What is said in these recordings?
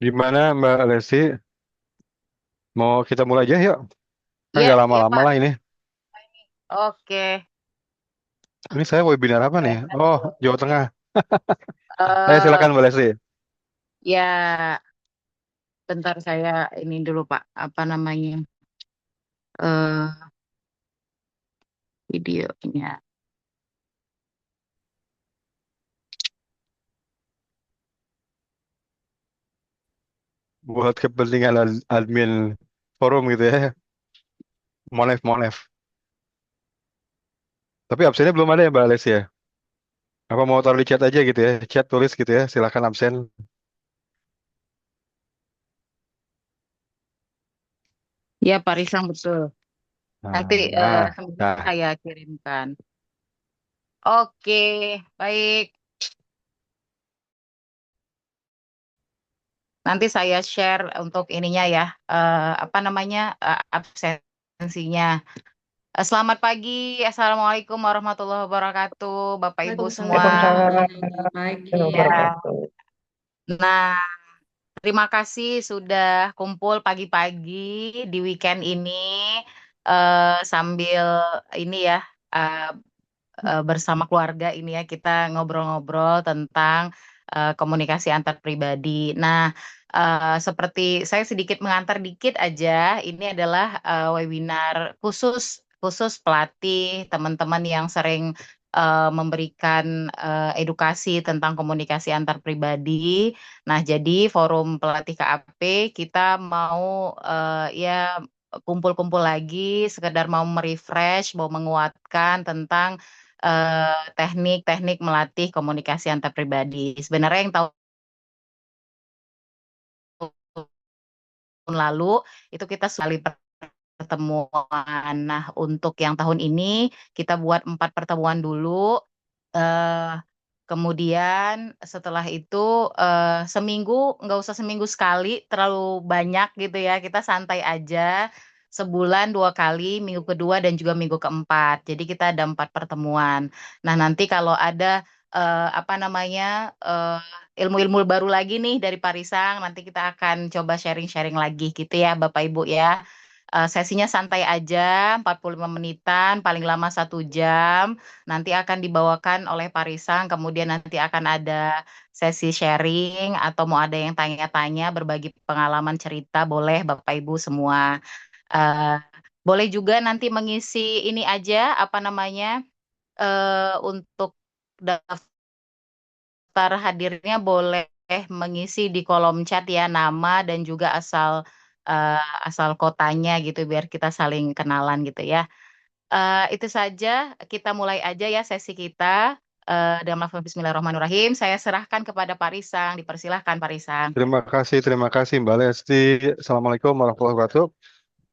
Gimana Mbak Lesti? Mau kita mulai aja yuk. Kan Iya, nggak iya lama-lama Pak. lah ini. Oke. Ini saya webinar apa nih? Keren Oh, tuh. Jawa Tengah. Eh, Silakan Mbak Lesti. ya, bentar saya ini dulu Pak. Apa namanya? Eh, videonya. Buat kepentingan admin forum gitu ya. Monef, monef. Tapi absennya belum ada ya Mbak Lesti ya? Apa mau taruh di chat aja gitu ya? Chat tulis gitu ya. Silakan absen. Ya, Pak Risang betul. Nanti Nah. saya kirimkan. Oke, baik. Nanti saya share untuk ininya ya. Apa namanya? Absensinya. Selamat pagi. Assalamualaikum warahmatullahi wabarakatuh. Bapak Ibu semua. Waalaikumsalam warahmatullahi Ya. wabarakatuh. Nah, terima kasih sudah kumpul pagi-pagi di weekend ini sambil ini ya eh, bersama keluarga ini ya kita ngobrol-ngobrol tentang komunikasi antar pribadi. Nah, seperti saya sedikit mengantar dikit aja, ini adalah webinar khusus khusus pelatih teman-teman yang sering memberikan edukasi tentang komunikasi antar pribadi. Nah, jadi forum pelatih KAP kita mau ya kumpul-kumpul lagi, sekedar mau merefresh, mau menguatkan tentang teknik-teknik melatih komunikasi antar pribadi. Sebenarnya yang tahun lalu itu kita sekali pertemuan. Nah, untuk yang tahun ini kita buat 4 pertemuan dulu. Eh, Kemudian setelah itu seminggu, nggak usah seminggu sekali, terlalu banyak gitu ya. Kita santai aja, sebulan 2 kali, minggu kedua dan juga minggu keempat. Jadi kita ada 4 pertemuan. Nah nanti kalau ada apa namanya ilmu-ilmu baru lagi nih dari Parisang, nanti kita akan coba sharing-sharing lagi gitu ya Bapak Ibu ya. Sesinya santai aja, 45 menitan, paling lama 1 jam. Nanti akan dibawakan oleh Parisang, kemudian nanti akan ada sesi sharing atau mau ada yang tanya-tanya, berbagi pengalaman cerita, boleh Bapak Ibu semua. Eh, Boleh juga nanti mengisi ini aja, apa namanya, untuk daftar hadirnya boleh mengisi di kolom chat ya, nama dan juga eh, asal kotanya gitu, biar kita saling kenalan gitu ya. Itu saja, kita mulai aja ya sesi kita. Dengan lafaz Bismillahirrahmanirrahim, saya serahkan kepada Pak Risang. Dipersilahkan Pak Risang. Terima kasih Mbak Lesti. Assalamualaikum warahmatullahi wabarakatuh.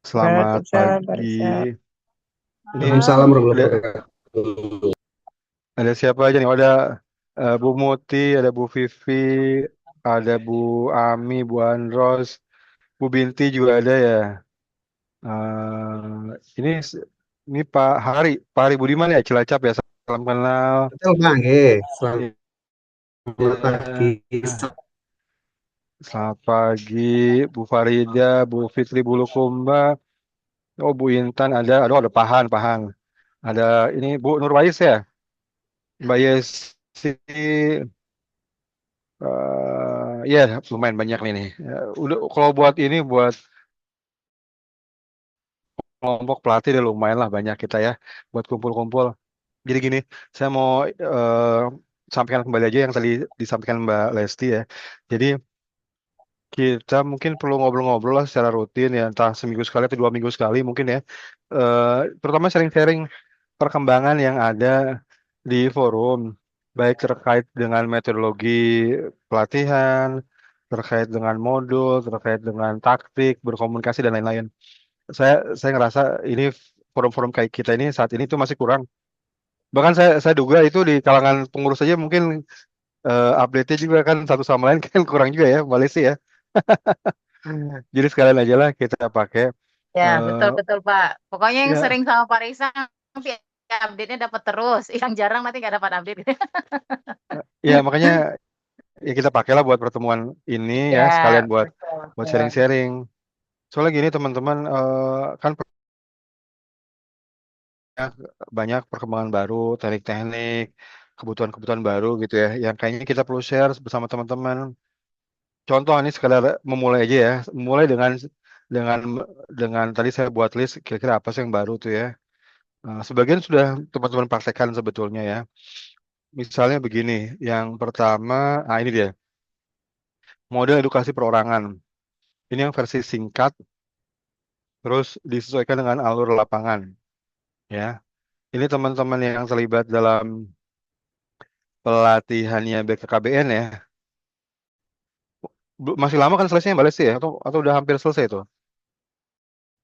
Selamat Waalaikumsalam pagi. Barisa. Ini Waalaikumsalam warahmatullahi ada wabarakatuh. ada siapa aja nih? Oh, ada Bu Muti, ada Bu Vivi, ada Bu Ami, Bu Andros, Bu Binti juga ada ya. Ini ini Pak Hari Budiman ya Cilacap ya. Salam kenal. Betul Bang, selamat pagi. Iya. Selamat pagi, Bu Farida, Bu Fitri Bulukumba, oh Bu Intan ada, aduh ada Pahan. Ada ini Bu Nurwais ya, Mbak Yesi, ya lumayan banyak nih. Udah kalau buat ini buat kelompok pelatih udah lumayan lah banyak kita ya buat kumpul-kumpul. Jadi gini, saya mau sampaikan kembali aja yang tadi disampaikan Mbak Lesti ya. Jadi kita mungkin perlu ngobrol-ngobrol lah secara rutin ya, entah seminggu sekali atau 2 minggu sekali mungkin ya. Terutama sharing-sharing perkembangan yang ada di forum, baik terkait dengan metodologi pelatihan, terkait dengan modul, terkait dengan taktik, berkomunikasi dan lain-lain. Saya ngerasa ini forum-forum kayak kita ini saat ini tuh masih kurang. Bahkan saya duga itu di kalangan pengurus saja mungkin update-nya juga kan satu sama lain kan kurang juga ya, Malaysia ya. Jadi sekalian aja lah kita pakai Ya, eh betul-betul Pak. Pokoknya yang ya sering sama Pak Risang, update-nya dapat terus. Yang jarang nanti nggak dapat update. ya makanya ya kita pakailah buat pertemuan ini ya, Ya, sekalian buat betul, buat betul. sharing-sharing. Soalnya gini teman-teman, kan banyak perkembangan baru, teknik-teknik, kebutuhan-kebutuhan baru gitu ya, yang kayaknya kita perlu share bersama teman-teman. Contoh ini sekadar memulai aja ya, mulai dengan dengan tadi saya buat list kira-kira apa sih yang baru tuh ya. Sebagian sudah teman-teman praktekkan sebetulnya ya. Misalnya begini, yang pertama, ini dia, model edukasi perorangan. Ini yang versi singkat, terus disesuaikan dengan alur lapangan ya. Ini teman-teman yang terlibat dalam pelatihannya BKKBN ya. Masih lama kan selesainya Mbak Lesti ya? Atau udah hampir selesai tuh?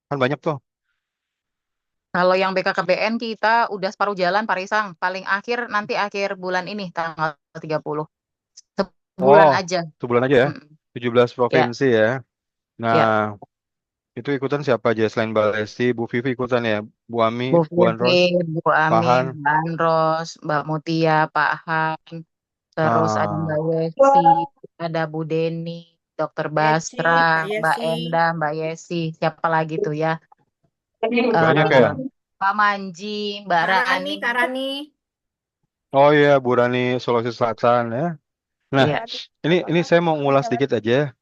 Kan banyak tuh. Kalau yang BKKBN kita udah separuh jalan, Pak Risang. Paling akhir nanti akhir bulan ini, tanggal 30. Oh, Sebulan aja. sebulan aja ya. Mm, 17 ya, provinsi ya. Nah, ya. itu ikutan siapa aja selain Mbak Lesti, Bu Vivi ikutan ya, Bu Ami, Bu Bu Vivi, Andros, Bu Ami, Pahan. Mbak Andros, Mbak Mutia, Pak Han, terus ada Mbak Ah, Yesi, ada Bu Deni, Dokter Yesi, Basra, Kak Mbak Yesi. Enda, Mbak Yesi, siapa lagi tuh ya? banyak Eh, ya. Pak Manji, Mbak Kak Rani. Rani, Kak Rani. Oh iya, Bu Rani Sulawesi Selatan ya. Nah, Iya. ini saya mau ngulas sedikit aja,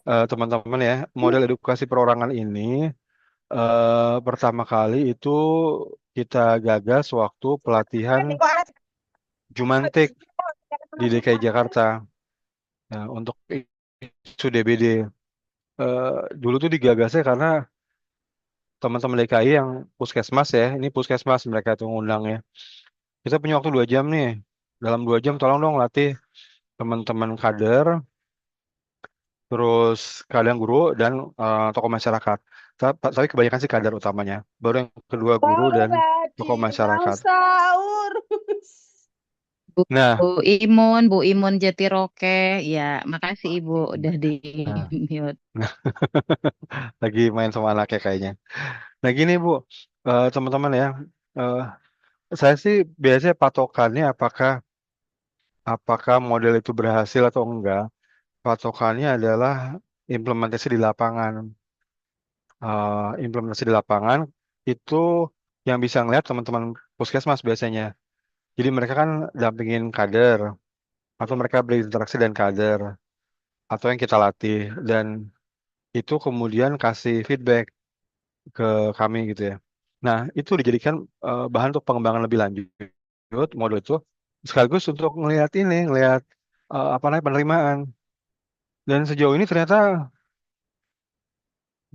teman-teman ya. Model edukasi perorangan ini pertama kali itu kita gagas waktu pelatihan Jumantik di DKI Jakarta. Nah, untuk isu DBD. Dulu tuh digagasnya karena teman-teman DKI yang puskesmas ya, ini puskesmas mereka tuh ngundangnya. Kita punya waktu 2 jam nih. Dalam 2 jam tolong dong latih teman-teman kader, terus kalian guru dan tokoh masyarakat. Tapi kebanyakan sih kader utamanya. Baru yang kedua guru dan tokoh Lagi mau masyarakat. sahur. Bu, Nah, Bu Imun Jatiroke. Ya, makasih Ibu udah di nah, mute. lagi main sama anaknya kayaknya. Nah gini Bu, teman-teman ya, eh, saya sih biasanya patokannya apakah model itu berhasil atau enggak. Patokannya adalah implementasi di lapangan. Implementasi di lapangan itu yang bisa ngeliat teman-teman puskesmas biasanya. Jadi mereka kan dampingin kader atau mereka berinteraksi dengan kader atau yang kita latih dan itu kemudian kasih feedback ke kami gitu ya. Nah, itu dijadikan bahan untuk pengembangan lebih lanjut model itu sekaligus untuk ngelihat apa namanya penerimaan. Dan sejauh ini ternyata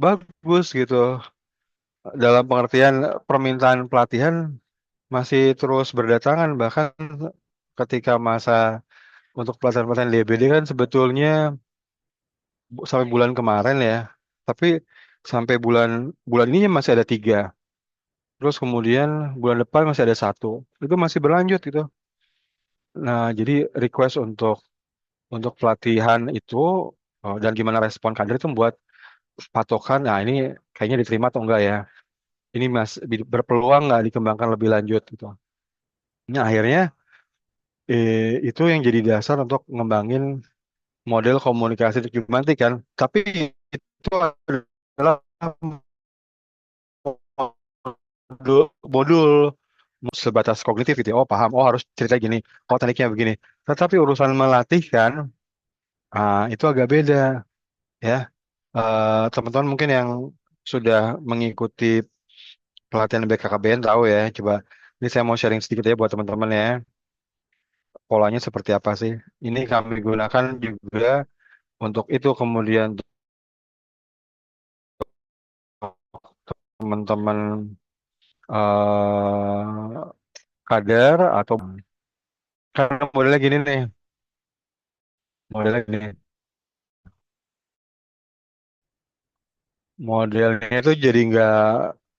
bagus gitu. Dalam pengertian permintaan pelatihan masih terus berdatangan bahkan ketika masa untuk pelatihan-pelatihan DBD kan sebetulnya sampai bulan kemarin ya. Tapi sampai bulan bulan ini masih ada 3. Terus kemudian bulan depan masih ada 1. Itu masih berlanjut gitu. Nah, jadi request untuk pelatihan itu dan gimana respon kader itu membuat patokan. Nah, ini kayaknya diterima atau enggak ya? Ini berpeluang nggak dikembangkan lebih lanjut gitu. Nah, akhirnya itu yang jadi dasar untuk ngembangin model komunikasi dokumentik kan. Tapi itu adalah modul sebatas kognitif gitu ya. Oh paham, oh harus cerita gini, oh tekniknya begini. Tetapi urusan melatih kan, itu agak beda ya. Teman-teman mungkin yang sudah mengikuti pelatihan BKKBN tahu ya. Coba ini saya mau sharing sedikit ya buat teman-teman ya. Polanya seperti apa sih? Ini kami gunakan juga untuk itu kemudian teman-teman eh kader atau karena modelnya gini nih, modelnya gini, modelnya itu jadi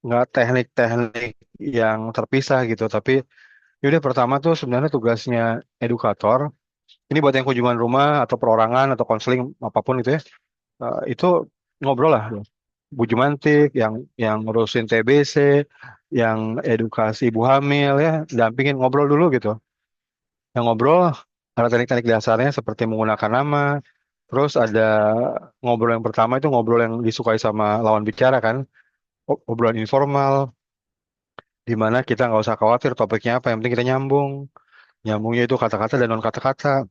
nggak teknik-teknik yang terpisah gitu, tapi yaudah pertama tuh sebenarnya tugasnya edukator. Ini buat yang kunjungan rumah atau perorangan atau konseling apapun itu ya, itu ngobrol lah. Bu Jumantik yang ngurusin TBC, yang edukasi ibu hamil ya, dampingin ngobrol dulu gitu. Yang ngobrol Ada teknik-teknik dasarnya seperti menggunakan nama. Terus ada ngobrol yang pertama itu ngobrol yang disukai sama lawan bicara kan. Obrolan informal, di mana kita nggak usah khawatir topiknya apa, yang penting kita nyambung. Nyambungnya itu kata-kata dan non kata-kata.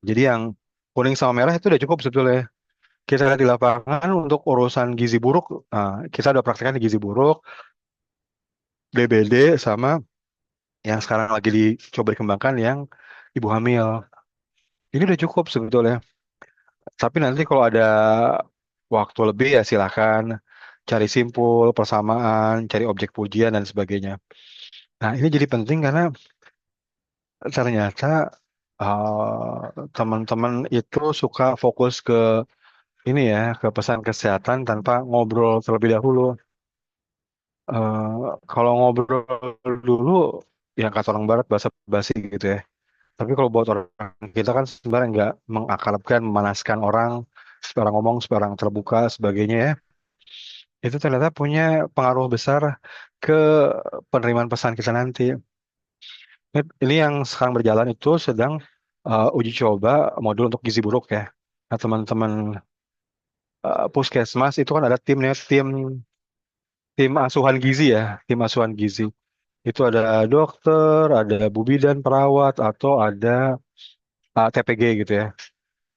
Jadi yang kuning sama merah itu udah cukup sebetulnya. Kita lihat di lapangan untuk urusan gizi buruk, nah, kita udah praktekkan di gizi buruk, DBD, sama yang sekarang lagi dicoba dikembangkan yang ibu hamil. Ini udah cukup sebetulnya. Tapi nanti kalau ada waktu lebih ya silakan cari simpul, persamaan, cari objek pujian dan sebagainya. Nah, ini jadi penting karena ternyata teman-teman itu suka fokus ke ini ya, ke pesan kesehatan tanpa ngobrol terlebih dahulu. Kalau ngobrol dulu, yang kata orang Barat bahasa basi gitu ya. Tapi kalau buat orang kita kan sebenarnya nggak mengakrabkan, memanaskan orang, supaya orang ngomong, supaya orang terbuka, sebagainya ya. Itu ternyata punya pengaruh besar ke penerimaan pesan kita nanti. Ini yang sekarang berjalan itu sedang uji coba modul untuk gizi buruk ya. Nah, teman-teman puskesmas itu kan ada timnya, tim asuhan gizi ya, tim asuhan gizi. Itu ada dokter, ada bu bidan, perawat, atau ada TPG gitu ya.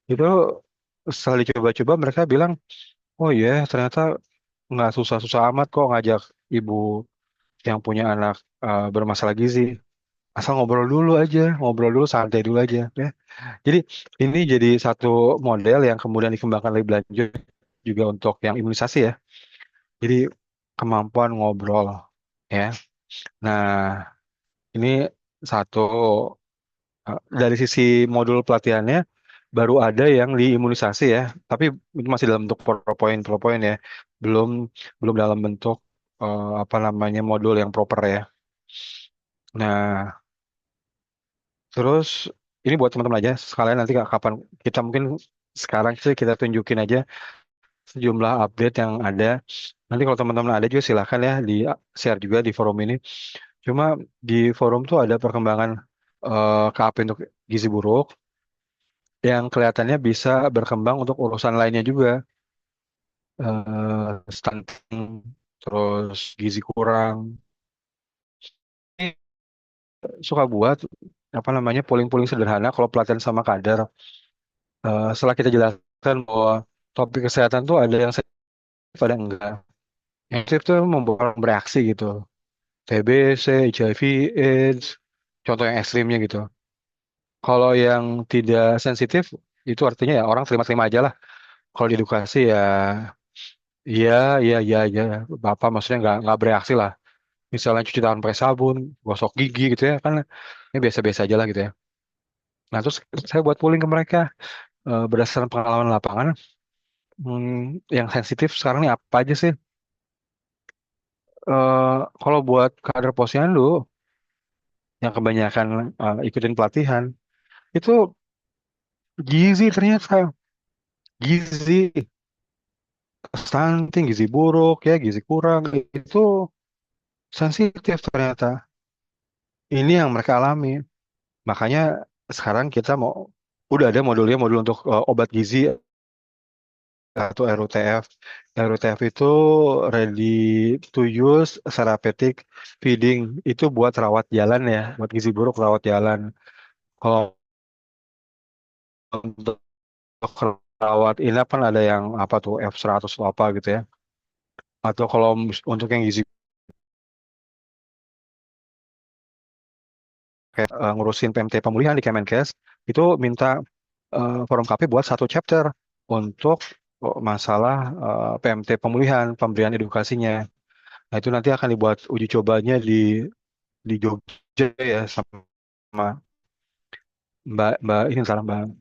Itu setelah dicoba-coba mereka bilang, oh iya ternyata nggak susah-susah amat kok ngajak ibu yang punya anak bermasalah gizi. Asal ngobrol dulu aja, ngobrol dulu, santai dulu aja. Ya. Jadi ini jadi satu model yang kemudian dikembangkan lebih lanjut juga untuk yang imunisasi ya. Jadi kemampuan ngobrol ya. Nah, ini satu dari sisi modul pelatihannya baru ada yang di imunisasi ya, tapi itu masih dalam bentuk PowerPoint ya, belum belum dalam bentuk apa namanya modul yang proper ya. Nah, terus ini buat teman-teman aja sekalian nanti kapan kita mungkin sekarang sih kita tunjukin aja sejumlah update yang ada. Nanti kalau teman-teman ada juga silahkan ya di share juga di forum ini. Cuma di forum tuh ada perkembangan KAP untuk gizi buruk yang kelihatannya bisa berkembang untuk urusan lainnya juga, stunting, terus gizi kurang. Ini suka buat apa namanya polling-polling sederhana kalau pelatihan sama kader. Setelah kita jelaskan bahwa topik kesehatan tuh ada yang sensitif, ada yang enggak. Yang sensitif tuh membuat orang bereaksi gitu. TBC, HIV, AIDS, contoh yang ekstrimnya gitu. Kalau yang tidak sensitif, itu artinya ya orang terima-terima aja lah. Kalau di edukasi ya, iya, iya, iya, iya, Bapak maksudnya nggak bereaksi lah. Misalnya cuci tangan pakai sabun, gosok gigi gitu ya, kan ini biasa-biasa aja lah gitu ya. Nah, terus saya buat polling ke mereka berdasarkan pengalaman lapangan, yang sensitif sekarang ini apa aja sih? Kalau buat kader posyandu yang kebanyakan ikutin pelatihan, itu gizi ternyata, gizi, stunting, gizi buruk ya, gizi kurang, itu sensitif ternyata. Ini yang mereka alami. Makanya sekarang kita mau, udah ada modulnya, modul untuk obat gizi atau RUTF. RUTF itu ready to use therapeutic feeding. Itu buat rawat jalan ya, buat gizi buruk rawat jalan. Kalau untuk rawat inap kan ada yang apa tuh F100 atau apa gitu ya. Atau kalau untuk yang gizi kayak ngurusin PMT pemulihan di Kemenkes, itu minta forum KP buat satu chapter untuk masalah PMT pemulihan, pemberian edukasinya. Nah, itu nanti akan dibuat uji cobanya di Jogja ya sama Mbak Mbak ini salah Mbak.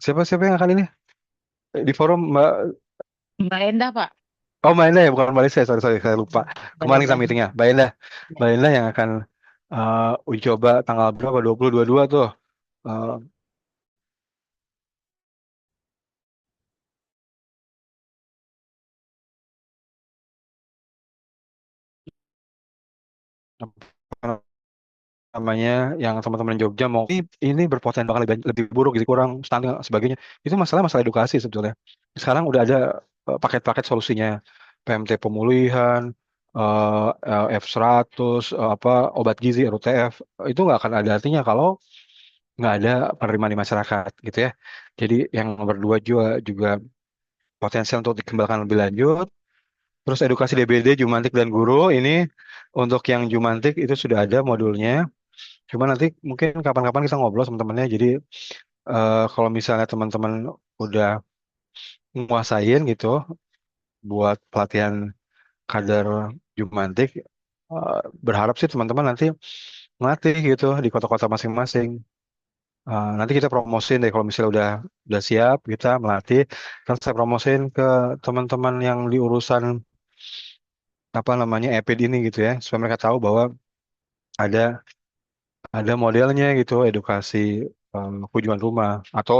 Siapa siapa yang akan ini di forum Mbak. Mbak Endah, Pak. Oh, Mbak Endah ya, bukan Mbak Lisa. Sorry sorry saya lupa. Mbak Kemarin kita Endah. meetingnya. Mbak Endah yang akan uji coba tanggal berapa? 20 22 tuh. Uh, namanya yang teman-teman Jogja mau ini berpotensi bakal lebih buruk gitu kurang stunting dan sebagainya itu masalah edukasi sebetulnya sekarang udah ada paket-paket solusinya PMT pemulihan F100 apa obat gizi RUTF itu nggak akan ada artinya kalau nggak ada penerimaan di masyarakat gitu ya jadi yang nomor dua juga potensial untuk dikembangkan lebih lanjut terus edukasi DBD Jumantik dan guru ini untuk yang Jumantik itu sudah ada modulnya cuma nanti mungkin kapan-kapan kita ngobrol sama temennya. Jadi kalau misalnya teman-teman udah nguasain gitu buat pelatihan kader Jumantik, eh, berharap sih teman-teman nanti ngelatih gitu di kota-kota masing-masing. Nanti kita promosiin deh kalau misalnya udah siap kita melatih, kan saya promosiin ke teman-teman yang di urusan apa namanya EPID ini gitu ya, supaya mereka tahu bahwa ada ada modelnya gitu edukasi kunjungan rumah atau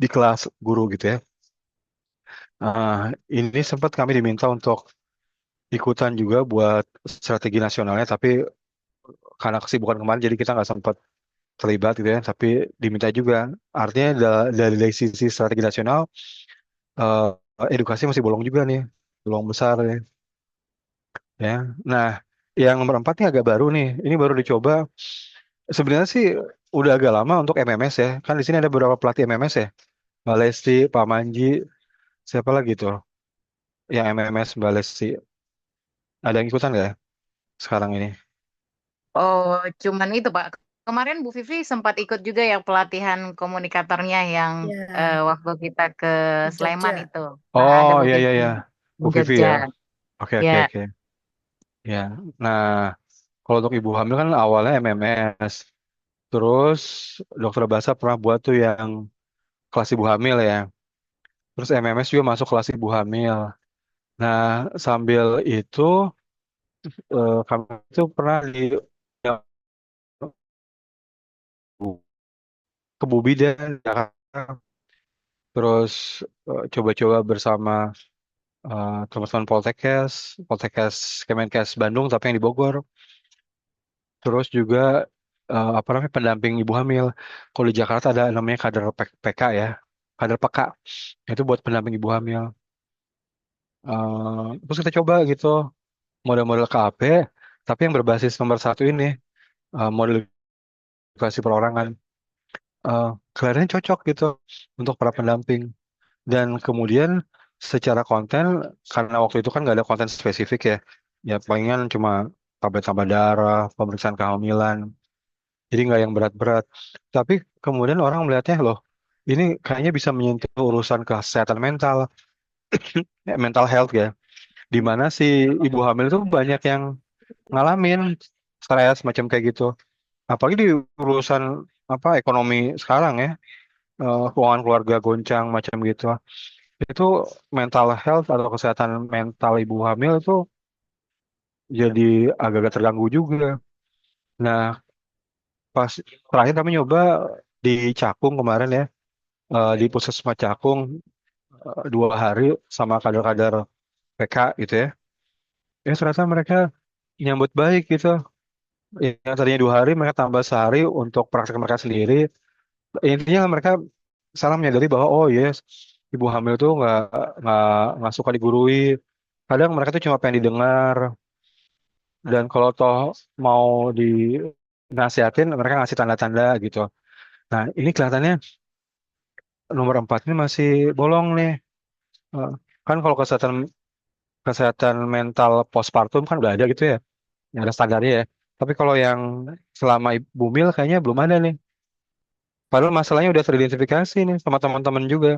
di kelas guru gitu ya. Ah, ini sempat kami diminta untuk ikutan juga buat strategi nasionalnya, tapi karena kesibukan kemarin jadi kita nggak sempat terlibat gitu ya. Tapi diminta juga. Artinya dari sisi strategi nasional, eh, edukasi masih bolong juga nih, bolong besar ya. Nah, yang nomor empat ini agak baru nih. Ini baru dicoba. Sebenarnya sih udah agak lama untuk MMS ya. Kan di sini ada beberapa pelatih MMS ya. Mbak Lesti, Pak Manji, siapa lagi tuh? Yang MMS Mbak Lesti. Ada yang ikutan nggak ya sekarang ini? Oh, cuman itu Pak. Kemarin Bu Vivi sempat ikut juga yang pelatihan komunikatornya yang Ya, waktu kita ke di Sleman Jogja. itu. Nah, ada Oh Bu iya iya Vivi iya, di Bu Vivi Jogja. ya. Oke Ya, oke oke. Ya. Nah, kalau untuk ibu hamil kan awalnya MMS. Terus dokter Basa pernah buat tuh yang kelas ibu hamil ya. Terus MMS juga masuk kelas ibu hamil. Nah, sambil itu kami itu pernah di yang ke Bu Bidan Jakarta. Terus coba-coba bersama teman-teman Poltekkes Kemenkes Bandung tapi yang di Bogor. Terus juga apa namanya pendamping ibu hamil. Kalau di Jakarta ada namanya kader PK ya, kader PK. Itu buat pendamping ibu hamil. Terus kita coba gitu model-model KAP, tapi yang berbasis nomor satu ini model edukasi perorangan. Uh, Kelihatannya cocok gitu untuk para pendamping. Dan kemudian secara konten, karena waktu itu kan nggak ada konten spesifik ya, ya palingan cuma tablet tambah darah, pemeriksaan kehamilan. Jadi nggak yang berat-berat. Tapi kemudian orang melihatnya loh, ini kayaknya bisa menyentuh urusan kesehatan mental, mental health ya. Di mana si ibu hamil itu banyak yang ngalamin stres macam kayak gitu. Apalagi di urusan apa ekonomi sekarang ya, keuangan keluarga goncang macam gitu. Itu mental health atau kesehatan mental ibu hamil itu jadi agak-agak terganggu juga. Nah, pas terakhir kami nyoba di Cakung kemarin ya, di Puskesmas Cakung 2 hari sama kader-kader PK gitu ya. Ya ternyata mereka nyambut baik gitu. Yang tadinya 2 hari mereka tambah sehari untuk praktek mereka sendiri. Intinya mereka salah menyadari bahwa oh yes, ibu hamil tuh nggak nggak suka digurui. Kadang mereka tuh cuma pengen didengar dan kalau toh mau dinasihatin mereka ngasih tanda-tanda gitu. Nah ini kelihatannya nomor 4 ini masih bolong nih. Eh, Kan kalau kesehatan kesehatan mental postpartum kan udah ada gitu ya, yang ada standarnya ya. Tapi kalau yang selama ibu hamil kayaknya belum ada nih. Padahal masalahnya udah teridentifikasi nih sama teman-teman juga.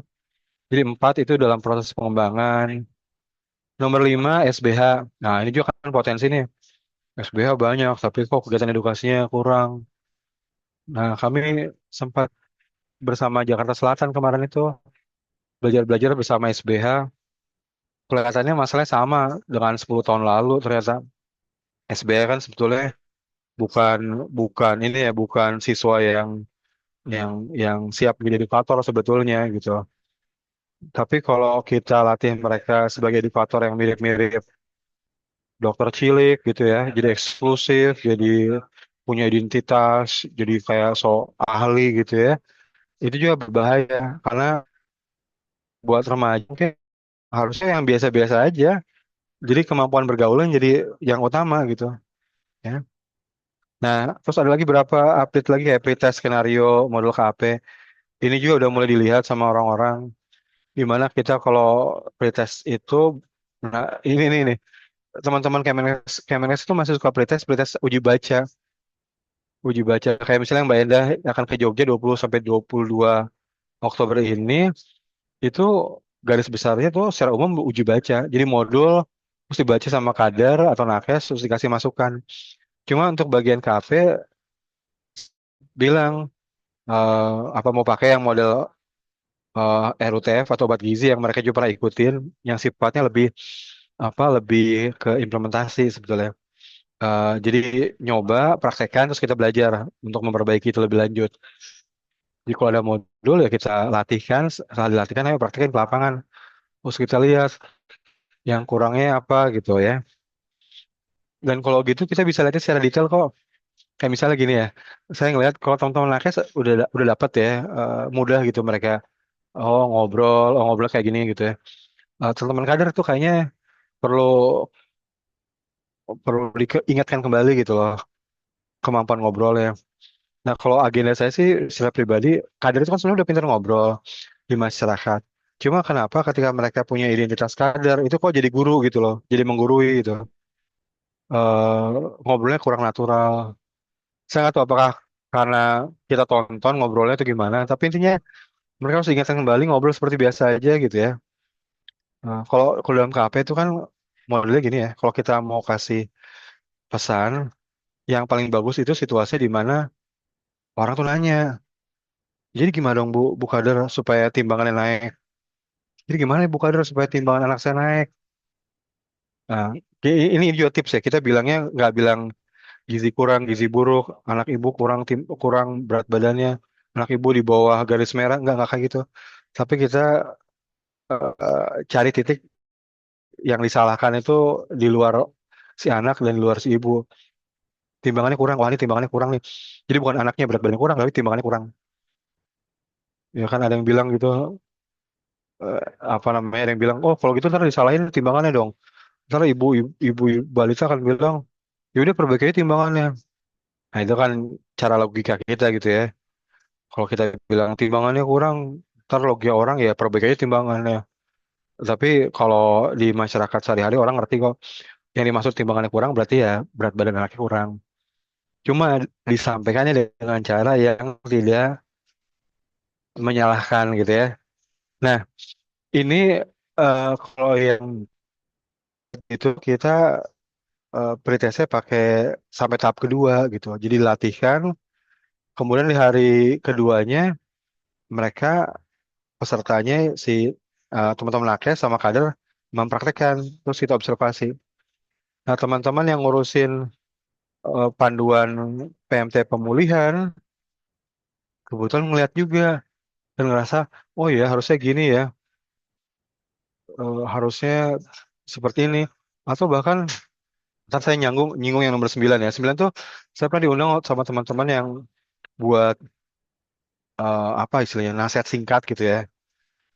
Jadi 4 itu dalam proses pengembangan. Nomor 5 SBH. Nah ini juga kan potensi nih. SBH banyak, tapi kok kegiatan edukasinya kurang. Nah kami sempat bersama Jakarta Selatan kemarin itu belajar-belajar bersama SBH. Kelihatannya masalahnya sama dengan 10 tahun lalu ternyata. SBH kan sebetulnya bukan bukan ini ya bukan siswa yang yang siap menjadi edukator sebetulnya gitu. Tapi kalau kita latih mereka sebagai edukator yang mirip-mirip dokter cilik gitu ya, jadi eksklusif, jadi punya identitas, jadi kayak so ahli gitu ya. Itu juga berbahaya karena buat remaja mungkin harusnya yang biasa-biasa aja. Jadi kemampuan bergaulnya jadi yang utama gitu ya. Nah, terus ada lagi berapa update lagi kayak pretest skenario model KP. Ini juga udah mulai dilihat sama orang-orang di mana kita kalau pretest itu nah ini nih teman-teman Kemenkes itu masih suka pretest pretest uji baca kayak misalnya Mbak Endah akan ke Jogja 20 sampai 22 Oktober ini itu garis besarnya tuh secara umum uji baca. Jadi modul mesti dibaca sama kader atau nakes terus dikasih masukan. Cuma untuk bagian KP bilang apa mau pakai yang model RUTF atau obat gizi yang mereka juga pernah ikutin yang sifatnya lebih lebih ke implementasi sebetulnya. Jadi nyoba praktekkan terus kita belajar untuk memperbaiki itu lebih lanjut. Jadi kalau ada modul ya kita latihkan, setelah dilatihkan ayo praktekin ke lapangan. Terus kita lihat yang kurangnya apa gitu ya. Dan kalau gitu kita bisa lihatnya secara detail kok. Kayak misalnya gini ya, saya ngelihat kalau teman-teman nakes udah dapat ya mudah gitu mereka oh ngobrol kayak gini gitu ya. Teman-teman kader tuh kayaknya perlu perlu diingatkan kembali gitu loh kemampuan ngobrolnya. Nah kalau agenda saya sih secara pribadi kader itu kan sebenarnya udah pintar ngobrol di masyarakat. Cuma kenapa ketika mereka punya identitas kader itu kok jadi guru gitu loh, jadi menggurui gitu. eh Ngobrolnya kurang natural. Saya nggak tahu apakah karena kita tonton ngobrolnya itu gimana, tapi intinya mereka harus ingatkan kembali ngobrol seperti biasa aja gitu ya. Kalau dalam KP itu kan modelnya gini ya, kalau kita mau kasih pesan, yang paling bagus itu situasi di mana orang tuh nanya, jadi gimana dong Bu Kader supaya timbangannya naik? Jadi gimana ya Bu Kader supaya timbangan anak saya naik? Nah, ini juga tips ya, kita bilangnya nggak bilang gizi kurang, gizi buruk, anak ibu kurang berat badannya, anak ibu di bawah garis merah, nggak kayak gitu. Tapi kita cari titik yang disalahkan itu di luar si anak dan di luar si ibu. Timbangannya kurang, wah ini timbangannya kurang nih. Jadi bukan anaknya berat badannya kurang, tapi timbangannya kurang. Ya kan ada yang bilang gitu, eh, apa namanya, ada yang bilang, oh kalau gitu ntar disalahin timbangannya dong. Ntar ibu balita akan bilang, ya udah perbaiki aja timbangannya. Nah itu kan cara logika kita gitu ya. Kalau kita bilang timbangannya kurang, ntar logika orang ya perbaiki aja timbangannya. Tapi kalau di masyarakat sehari-hari orang ngerti kok, yang dimaksud timbangannya kurang berarti ya berat badan anaknya kurang. Cuma disampaikannya dengan cara yang tidak menyalahkan gitu ya. Nah, ini kalau yang itu kita pretestnya pakai sampai tahap kedua gitu. Jadi latihkan, kemudian di hari keduanya mereka pesertanya si teman-teman nakes sama kader mempraktekkan, terus kita observasi. Nah, teman-teman yang ngurusin panduan PMT pemulihan kebetulan ngeliat juga dan ngerasa, oh ya harusnya gini ya, harusnya seperti ini. Atau bahkan ntar saya nyinggung yang nomor 9 ya. 9 tuh saya pernah diundang sama teman-teman yang buat apa istilahnya nasihat singkat gitu ya.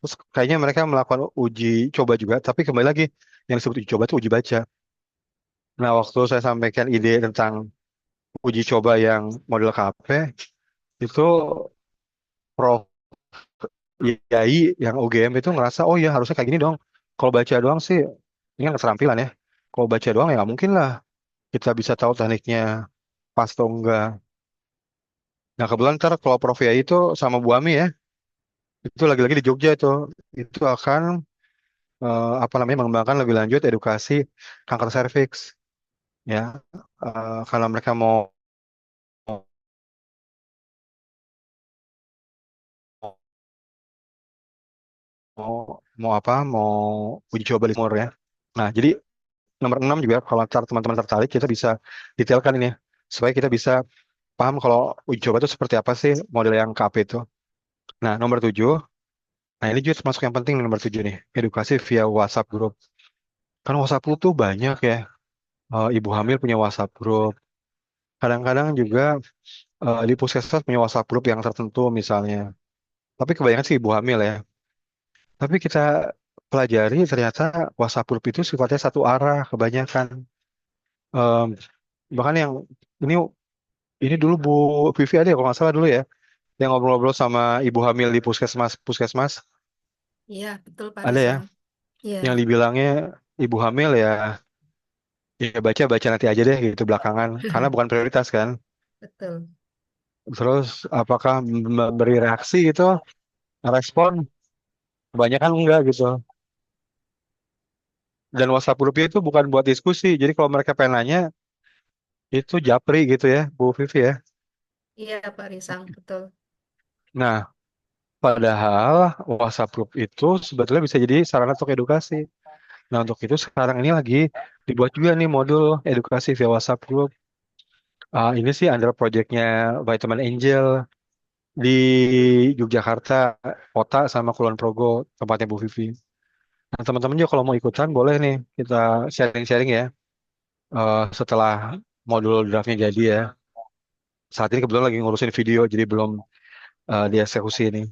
Terus kayaknya mereka melakukan uji coba juga, tapi kembali lagi yang disebut uji coba itu uji baca. Nah, waktu saya sampaikan ide tentang uji coba yang model KP, itu Prof. Yai yang UGM itu ngerasa, oh ya harusnya kayak gini dong. Kalau baca doang sih, ini kan keterampilan ya. Kalau baca doang ya nggak mungkin lah kita bisa tahu tekniknya pas atau enggak. Nah, kebetulan ntar kalau Prof. Yai itu sama Bu Ami ya, itu lagi-lagi di Jogja itu akan apa namanya mengembangkan lebih lanjut edukasi kanker serviks ya. Kalau mereka mau mau uji coba di umur ya. Nah, jadi nomor 6 juga kalau teman-teman tertarik kita bisa detailkan ini ya, supaya kita bisa paham kalau uji coba itu seperti apa sih model yang KP itu. Nah, nomor 7, nah ini juga termasuk yang penting nih, nomor 7 nih, edukasi via WhatsApp group. Kan WhatsApp group tuh banyak ya. Ibu hamil punya WhatsApp group, Kadang-kadang juga di puskesmas punya WhatsApp grup yang tertentu misalnya. Tapi kebanyakan sih ibu hamil ya. Tapi kita pelajari ternyata WhatsApp group itu sifatnya satu arah kebanyakan. Em, Bahkan yang ini ini dulu Bu Vivi ada ya kalau nggak salah dulu ya, yang ngobrol-ngobrol sama ibu hamil di puskesmas puskesmas Iya, betul Pak ada ya, Risang. Iya, yang dibilangnya ibu hamil ya, ya baca baca nanti aja deh gitu belakangan karena bukan prioritas kan. betul. Terus apakah memberi reaksi gitu, respon kebanyakan enggak gitu. Dan WhatsApp grupnya itu bukan buat diskusi. Jadi kalau mereka pengen nanya itu japri gitu ya, Bu Vivi ya. Iya, Pak Risang, betul. Nah, padahal WhatsApp group itu sebetulnya bisa jadi sarana untuk edukasi. Nah, untuk itu sekarang ini lagi dibuat juga nih modul edukasi via WhatsApp group. Ini sih under projectnya Vitamin Angel di Yogyakarta, Kota sama Kulon Progo, tempatnya Bu Vivi. Nah, teman-teman juga kalau mau ikutan boleh nih kita sharing-sharing ya. Setelah modul draftnya jadi ya. Saat ini kebetulan lagi ngurusin video, jadi belum dieksekusi ini.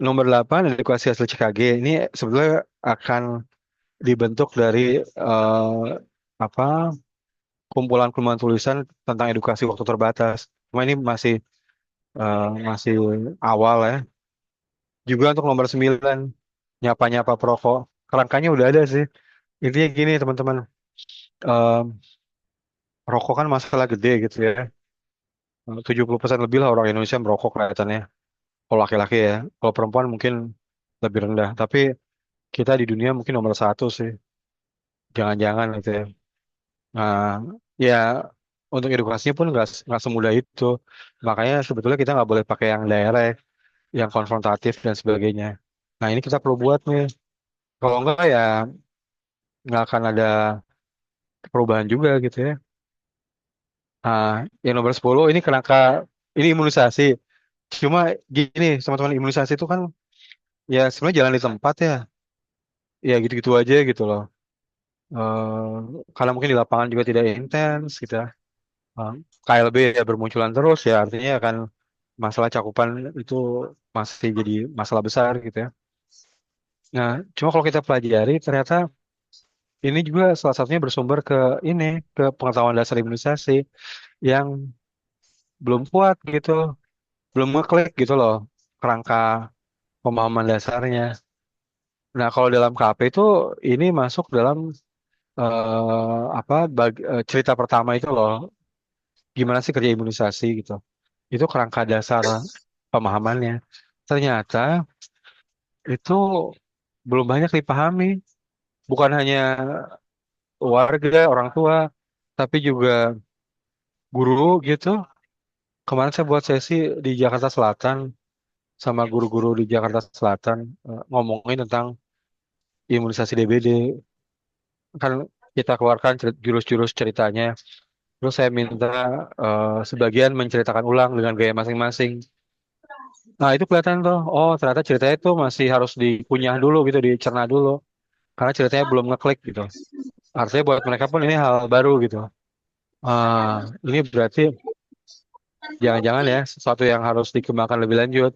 Nomor 8, edukasi hasil CKG. Ini sebetulnya akan dibentuk dari eh, apa kumpulan-kumpulan tulisan tentang edukasi waktu terbatas. Cuma ini masih awal ya. Juga untuk nomor 9, nyapa-nyapa perokok. Kerangkanya udah ada sih. Intinya gini teman-teman, Em, rokok kan masalah gede gitu ya. 70% lebih lah orang Indonesia merokok kelihatannya. Kalau laki-laki ya. Kalau perempuan mungkin lebih rendah. Tapi kita di dunia mungkin nomor satu sih. Jangan-jangan gitu ya. Nah, ya untuk edukasinya pun nggak semudah itu. Makanya sebetulnya kita nggak boleh pakai yang direct, yang konfrontatif dan sebagainya. Nah ini kita perlu buat nih. Kalau enggak ya nggak akan ada perubahan juga gitu ya. Nah, yang nomor 10 ini kerangka ini imunisasi. Cuma gini, teman-teman imunisasi itu kan ya sebenarnya jalan di tempat ya. Ya gitu-gitu aja gitu loh. Karena mungkin di lapangan juga tidak intens gitu ya. Eh, KLB ya bermunculan terus ya artinya kan masalah cakupan itu masih jadi masalah besar gitu ya. Nah, cuma kalau kita pelajari ternyata ini juga salah satunya bersumber ke ini ke pengetahuan dasar imunisasi yang belum kuat gitu, belum ngeklik gitu loh kerangka pemahaman dasarnya. Nah, kalau dalam KP itu ini masuk dalam cerita pertama itu loh, gimana sih kerja imunisasi gitu. Itu kerangka dasar pemahamannya. Ternyata itu belum banyak dipahami, bukan hanya warga, orang tua, tapi juga guru gitu. Kemarin saya buat sesi di Jakarta Selatan sama guru-guru di Jakarta Selatan ngomongin tentang imunisasi DBD. Kan kita keluarkan jurus-jurus ceritanya. Terus saya minta sebagian menceritakan ulang dengan gaya masing-masing. Nah itu kelihatan tuh, oh ternyata ceritanya itu masih harus dikunyah dulu gitu, dicerna dulu. Karena ceritanya belum ngeklik gitu. Artinya buat mereka pun ini hal baru gitu. Ini berarti jangan-jangan ya sesuatu yang harus dikembangkan lebih lanjut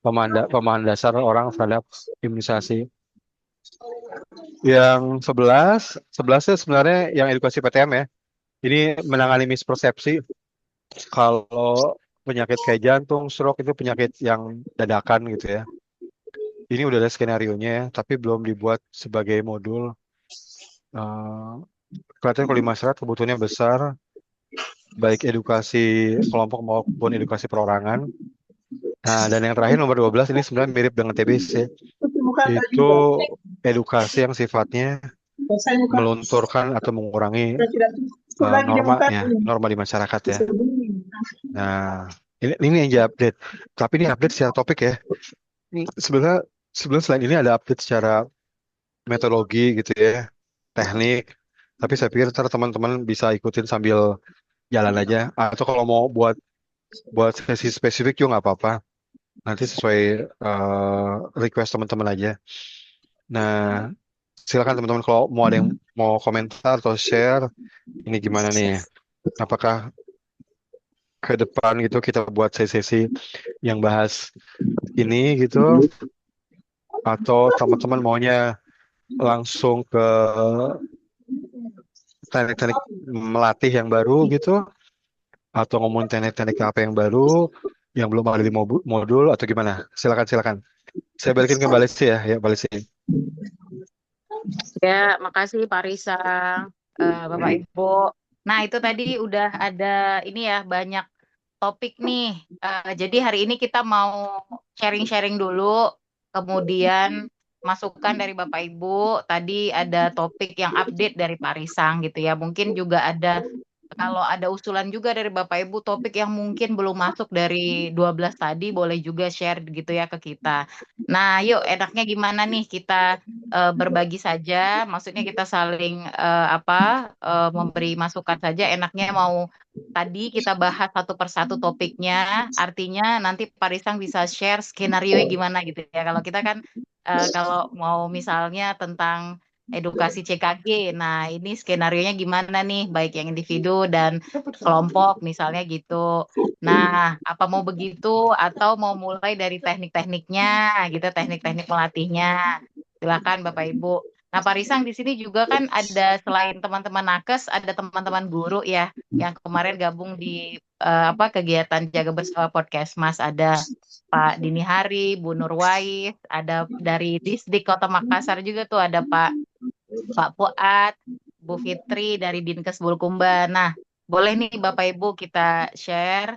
pemahaman dasar orang terhadap imunisasi. Yang 11 itu sebenarnya yang edukasi PTM ya. Ini menangani mispersepsi kalau penyakit kayak jantung, stroke itu penyakit yang dadakan gitu ya. Ini udah ada skenario-nya ya, tapi belum dibuat sebagai modul. Eh Kelihatan kalau di masyarakat kebutuhannya besar, baik edukasi kelompok maupun edukasi perorangan. Nah, dan yang terakhir nomor 12 ini sebenarnya mirip dengan TBC. Itu edukasi yang sifatnya melunturkan atau mengurangi norma di masyarakat ya. Nah, ini yang update. Tapi ini update secara topik ya. Sebenarnya sebenarnya selain ini ada update secara metodologi gitu ya, teknik. Tapi saya pikir ntar teman-teman bisa ikutin sambil jalan aja. Atau kalau mau buat sesi spesifik juga nggak apa-apa. Nanti sesuai request teman-teman aja. Nah, silakan teman-teman kalau mau ada yang mau komentar atau share, ini gimana nih? Apakah ke depan gitu kita buat sesi-sesi yang bahas ini gitu, atau teman-teman maunya langsung ke teknik-teknik melatih yang baru gitu, atau ngomongin teknik-teknik apa yang baru yang belum ada di modul atau gimana? Silakan silakan. Saya balikin ke Mbak Lesti ya, ya Mbak Lesti. Ya, makasih Pak Risang, Bapak Ibu. Nah, itu tadi udah ada ini ya, banyak topik nih. Jadi hari ini kita mau sharing-sharing dulu, kemudian masukan dari Bapak Ibu. Tadi ada topik yang update dari Pak Risang gitu ya. Mungkin juga ada kalau ada usulan juga dari Bapak Ibu topik yang mungkin belum masuk dari 12 tadi, boleh juga share gitu ya ke kita. Nah, yuk enaknya gimana nih kita berbagi saja, maksudnya kita saling memberi masukan saja. Enaknya mau tadi kita bahas satu persatu topiknya, artinya nanti Pak Risang bisa share skenario gimana gitu ya. Kalau kita kan kalau mau misalnya tentang edukasi CKG, nah ini skenarionya gimana nih, baik yang individu dan kelompok misalnya gitu. Nah, apa mau begitu atau mau mulai dari teknik-tekniknya gitu, teknik-teknik melatihnya. Silakan Bapak Ibu. Nah, Pak Risang di sini juga kan ada selain teman-teman nakes, ada teman-teman guru ya yang kemarin gabung di kegiatan Jaga Bersama Podcast Mas. Ada Pak Dini Hari, Bu Nurwais, ada dari Disdik Kota Makassar juga tuh ada Pak Fuad, Bu Fitri dari Dinkes Bulukumba. Nah, boleh nih Bapak Ibu kita share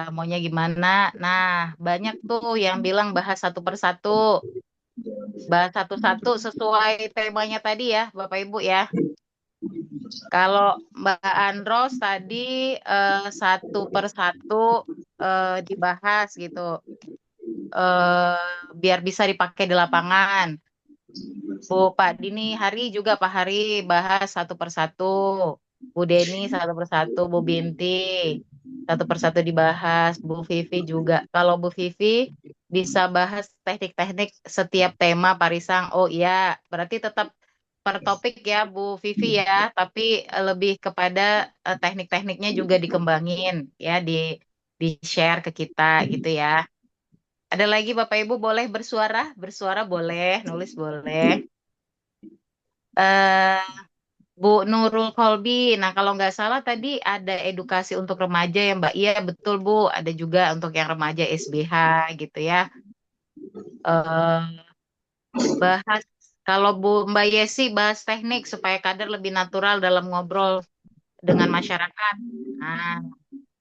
maunya gimana. Nah, banyak tuh yang bilang bahas satu persatu. Bahas satu-satu sesuai temanya tadi ya, Bapak Ibu ya. Kalau Mbak Andros tadi satu persatu dibahas gitu, biar bisa dipakai di lapangan. Bu Pak Dini Hari juga Pak Hari bahas satu persatu. Bu Deni satu persatu, Bu Binti satu persatu dibahas, Bu Vivi juga. Kalau Bu Vivi bisa bahas teknik-teknik setiap tema Pak Risang. Oh iya, berarti tetap per topik ya Bu Vivi ya, tapi lebih kepada teknik-tekniknya juga dikembangin ya, di share ke kita gitu ya. Ada lagi Bapak Ibu boleh bersuara boleh, nulis boleh. eh Bu Nurul Kolbi, nah kalau nggak salah tadi ada edukasi untuk remaja ya Mbak. Iya betul Bu, ada juga untuk yang remaja SBH gitu ya. eh Bahas kalau Bu Mbak Yesi bahas teknik supaya kader lebih natural dalam ngobrol dengan masyarakat. Nah,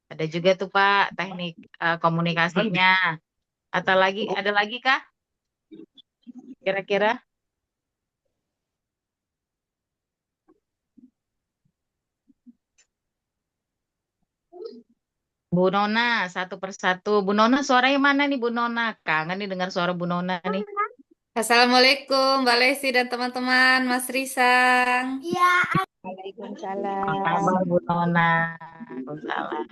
ada juga tuh Pak teknik komunikasinya. Atau ada lagi kah kira-kira? Bu Nona satu persatu. Bu Nona suaranya mana nih Bu Nona? Kangen nih dengar suara Bu Nona nih. Assalamualaikum, Mbak Lesti dan teman-teman, Mas Risang. Apa Waalaikumsalam. kabar Bu Nona? Waalaikumsalam.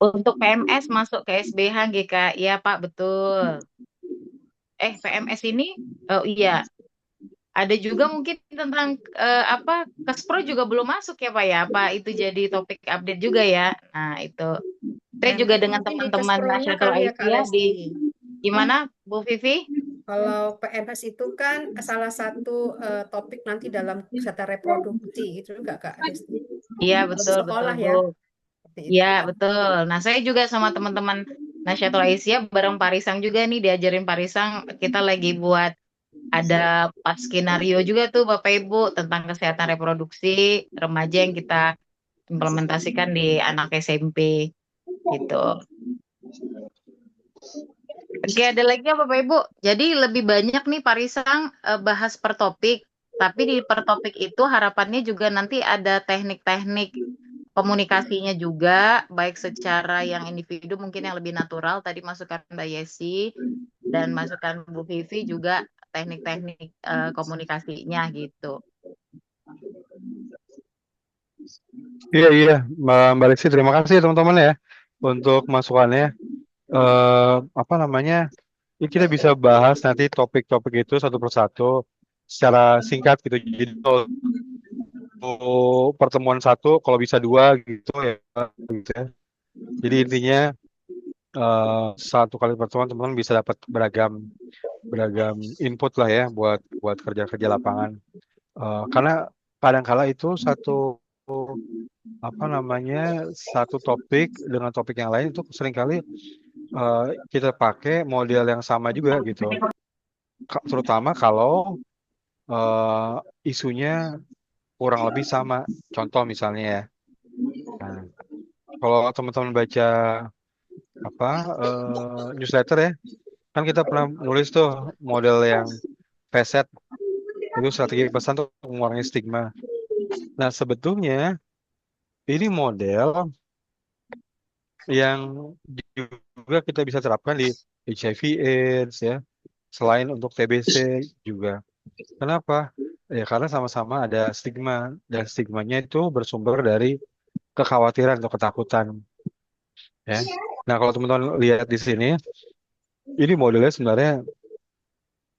Untuk PMS masuk ke SBH GK, iya Pak betul. PMS ini, oh iya, ada juga mungkin tentang Kespro juga belum masuk ya Pak ya? Apa itu jadi topik update juga ya? Nah itu, saya Nah, juga nanti dengan mungkin di teman-teman Kespronya National kali ya, Kak Idea Lesti. gimana Bu Vivi? Kalau PNS itu kan salah satu topik nanti dalam kesehatan reproduksi, itu juga Kak Lesti. Iya Kalau di betul betul sekolah Bu. ya, seperti Iya itu. betul. Nah saya juga sama teman-teman National Asia bareng Parisang juga nih diajarin Parisang kita lagi buat ada pas skenario juga tuh Bapak Ibu tentang kesehatan reproduksi remaja yang kita implementasikan di anak SMP gitu. Oke, ada lagi ya Bapak Ibu. Jadi lebih banyak nih Parisang bahas per topik, tapi di per topik itu harapannya juga nanti ada teknik-teknik komunikasinya juga, baik secara yang individu mungkin yang lebih natural, tadi masukan Mbak Yesi, dan masukan Bu Vivi juga teknik-teknik komunikasinya gitu. Iya iya Mbak Lesti, terima kasih teman-teman ya untuk masukannya. Apa namanya? Ini kita bisa bahas nanti topik-topik itu satu persatu secara singkat gitu. Jadi pertemuan satu, kalau bisa dua gitu ya, gitu ya. Jadi intinya satu kali pertemuan teman-teman bisa dapat beragam beragam input lah ya buat buat kerja-kerja lapangan. Karena kadang-kala itu satu apa namanya satu topik dengan topik yang lain itu seringkali eh, kita pakai model yang sama juga gitu. Terutama kalau isunya kurang lebih sama. Contoh misalnya ya. Nah, kalau teman-teman baca apa newsletter ya, kan kita pernah nulis tuh model yang FASET itu strategi pesan untuk mengurangi stigma. Nah, sebetulnya ini model yang juga kita bisa terapkan di HIV/AIDS ya, selain untuk TBC juga. Kenapa? Ya karena sama-sama ada stigma dan stigmanya itu bersumber dari kekhawatiran atau ketakutan ya. Nah, kalau teman-teman lihat di sini, ini modelnya sebenarnya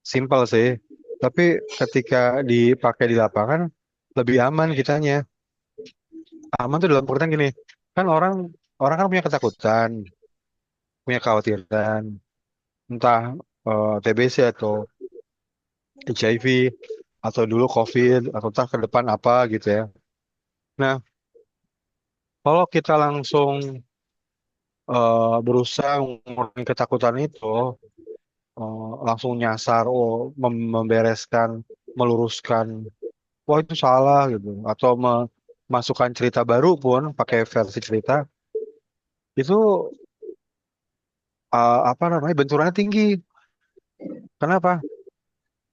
simpel sih, tapi ketika dipakai di lapangan lebih aman kitanya. Aman tuh dalam pengertian gini, kan orang orang kan punya ketakutan, punya kekhawatiran, entah TBC atau HIV atau dulu COVID atau entah ke depan apa gitu ya. Nah, kalau kita langsung berusaha mengurangi ketakutan itu, langsung nyasar, membereskan, meluruskan, wah itu salah gitu, atau memasukkan cerita baru pun pakai versi cerita itu apa namanya benturannya tinggi. Kenapa?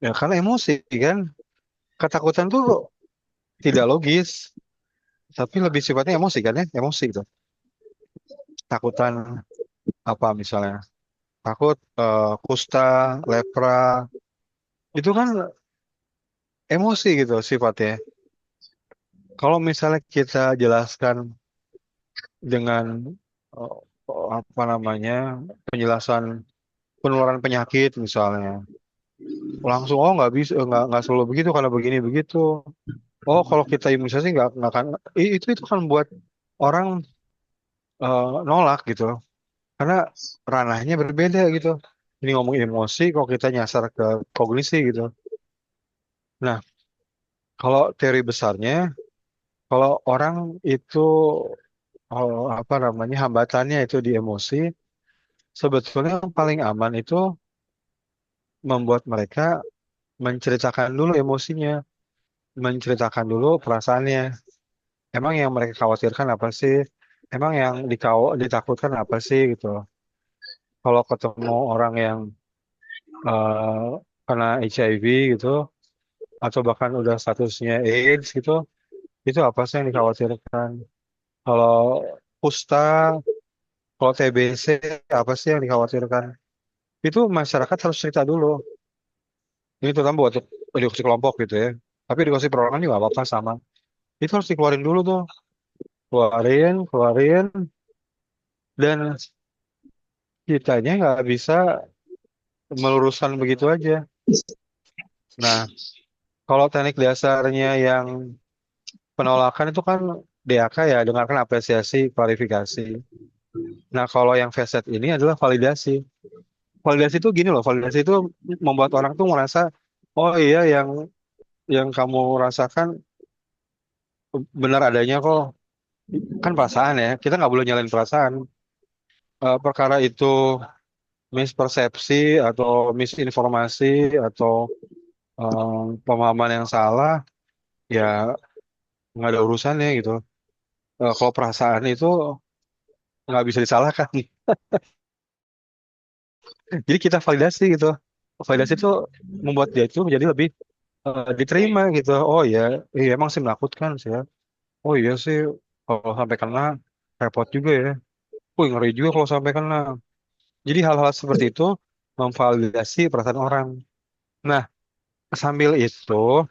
Ya karena emosi kan. Ketakutan tuh tidak logis, tapi lebih sifatnya emosi kan ya, emosi gitu. Takutan apa misalnya? Takut kusta, lepra, itu kan emosi gitu sifatnya. Kalau misalnya kita jelaskan dengan eh, apa namanya penjelasan penularan penyakit misalnya, langsung oh nggak bisa nggak selalu begitu karena begini begitu. Oh kalau kita imunisasi nggak akan itu kan buat orang nolak gitu karena ranahnya berbeda gitu. Ini ngomong emosi, kok kita nyasar ke kognisi gitu. Nah, kalau teori besarnya, kalau orang itu apa namanya hambatannya itu di emosi, sebetulnya yang paling aman itu membuat mereka menceritakan dulu emosinya, menceritakan dulu perasaannya. Emang yang mereka khawatirkan apa sih? Emang yang ditakutkan apa sih gitu. Kalau ketemu orang yang eh, kena HIV gitu, atau bahkan udah statusnya AIDS gitu, itu apa sih yang dikhawatirkan? Kalau kusta, kalau TBC, apa sih yang dikhawatirkan? Itu masyarakat harus cerita dulu. Ini terutama buat edukasi kelompok gitu ya. Tapi edukasi perorangan juga nggak apa-apa sama. Itu harus dikeluarin dulu tuh. Keluarin, keluarin. Dan kitanya nggak bisa meluruskan begitu aja. Nah, kalau teknik dasarnya yang penolakan itu kan DAK ya, dengarkan apresiasi, klarifikasi. Nah, kalau yang facet ini adalah validasi. Validasi itu gini loh, validasi itu membuat orang tuh merasa, oh iya yang kamu rasakan benar adanya kok. Kan perasaan ya, kita nggak boleh nyalain perasaan. Perkara itu mispersepsi atau misinformasi atau pemahaman yang salah, ya nggak ada urusannya gitu. Kalau perasaan itu nggak bisa disalahkan. Jadi kita validasi gitu. Validasi itu membuat dia itu menjadi lebih diterima gitu. Oh ya, iya emang sih menakutkan sih ya. Oh iya sih, kalau sampai kena repot juga ya. Wih ngeri juga kalau sampai kena. Jadi hal-hal seperti itu memvalidasi perasaan orang. Nah, sambil itu